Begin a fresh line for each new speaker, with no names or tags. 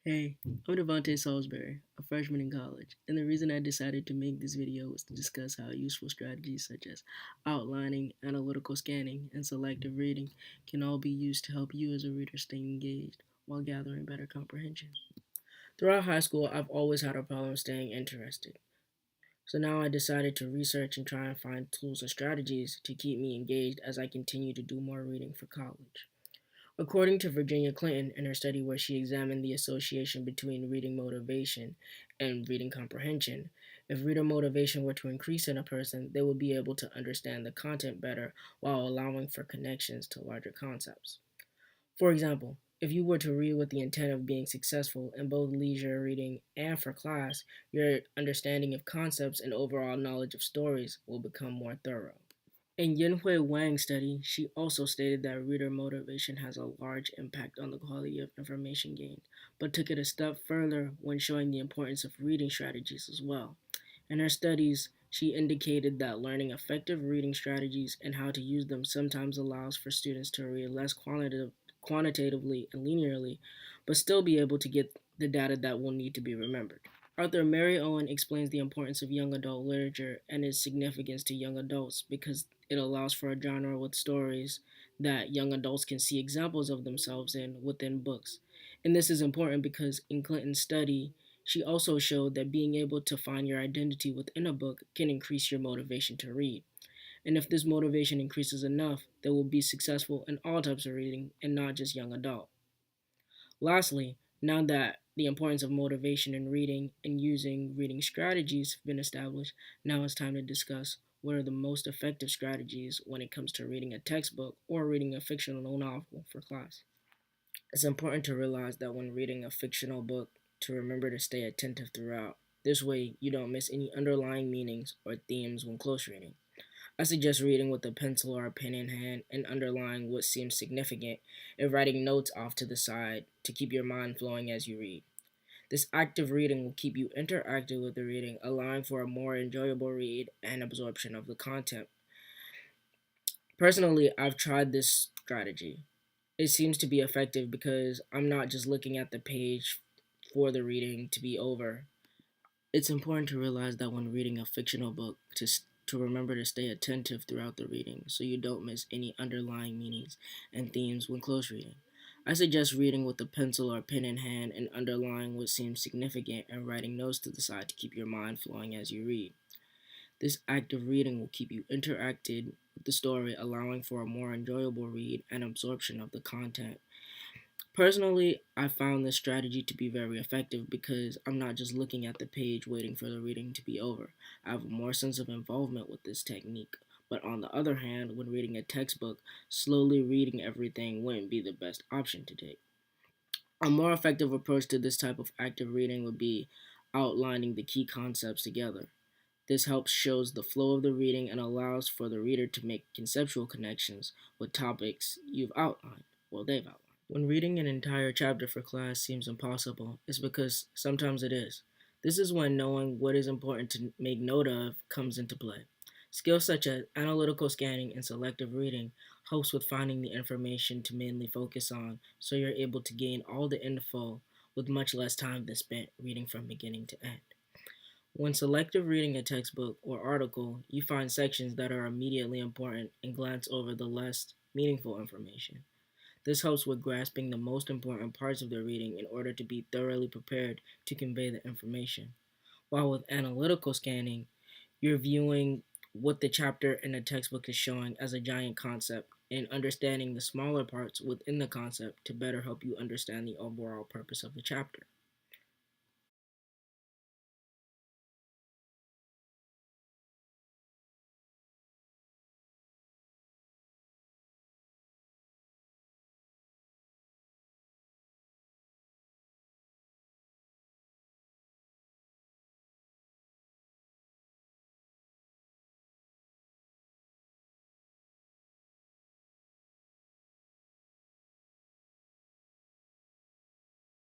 Hey, I'm Davonte Saulsberry, a freshman in college, and the reason I decided to make this video was to discuss how useful strategies such as outlining, analytical scanning, and selective reading can all be used to help you as a reader stay engaged while gathering better comprehension. Throughout high school, I've always had a problem staying interested, so now I decided to research and try and find tools and strategies to keep me engaged as I continue to do more reading for college. According to Virginia Clinton in her study where she examined the association between reading motivation and reading comprehension, if reader motivation were to increase in a person, they would be able to understand the content better while allowing for connections to larger concepts. For example, if you were to read with the intent of being successful in both leisure reading and for class, your understanding of concepts and overall knowledge of stories will become more thorough. In Yen-Hui Wang's study, she also stated that reader motivation has a large impact on the quality of information gained, but took it a step further when showing the importance of reading strategies as well. In her studies, she indicated that learning effective reading strategies and how to use them sometimes allows for students to read less quantitatively and linearly, but still be able to get the data that will need to be remembered. Author Mary Owen explains the importance of young adult literature and its significance to young adults because it allows for a genre with stories that young adults can see examples of themselves in within books. And this is important because in Clinton's study, she also showed that being able to find your identity within a book can increase your motivation to read. And if this motivation increases enough, they will be successful in all types of reading and not just young adult. Lastly, now that the importance of motivation in reading and using reading strategies have been established, now it's time to discuss what are the most effective strategies when it comes to reading a textbook or reading a fictional novel for class. It's important to realize that when reading a fictional book, to remember to stay attentive throughout. This way, you don't miss any underlying meanings or themes when close reading. I suggest reading with a pencil or a pen in hand and underlining what seems significant and writing notes off to the side to keep your mind flowing as you read. This active reading will keep you interactive with the reading, allowing for a more enjoyable read and absorption of the content. Personally, I've tried this strategy. It seems to be effective because I'm not just looking at the page for the reading to be over. It's important to realize that when reading a fictional book, to remember to stay attentive throughout the reading so you don't miss any underlying meanings and themes when close reading. I suggest reading with a pencil or pen in hand and underlining what seems significant and writing notes to the side to keep your mind flowing as you read. This active reading will keep you interacted with the story, allowing for a more enjoyable read and absorption of the content. Personally, I found this strategy to be very effective because I'm not just looking at the page waiting for the reading to be over. I have a more sense of involvement with this technique. But on the other hand, when reading a textbook, slowly reading everything wouldn't be the best option to take. A more effective approach to this type of active reading would be outlining the key concepts together. This helps shows the flow of the reading and allows for the reader to make conceptual connections with topics they've outlined. When reading an entire chapter for class seems impossible, it's because sometimes it is. This is when knowing what is important to make note of comes into play. Skills such as analytical scanning and selective reading helps with finding the information to mainly focus on so you're able to gain all the info with much less time than spent reading from beginning to end. When selective reading a textbook or article, you find sections that are immediately important and glance over the less meaningful information. This helps with grasping the most important parts of the reading in order to be thoroughly prepared to convey the information. While with analytical scanning, you're viewing what the chapter in a textbook is showing as a giant concept and understanding the smaller parts within the concept to better help you understand the overall purpose of the chapter.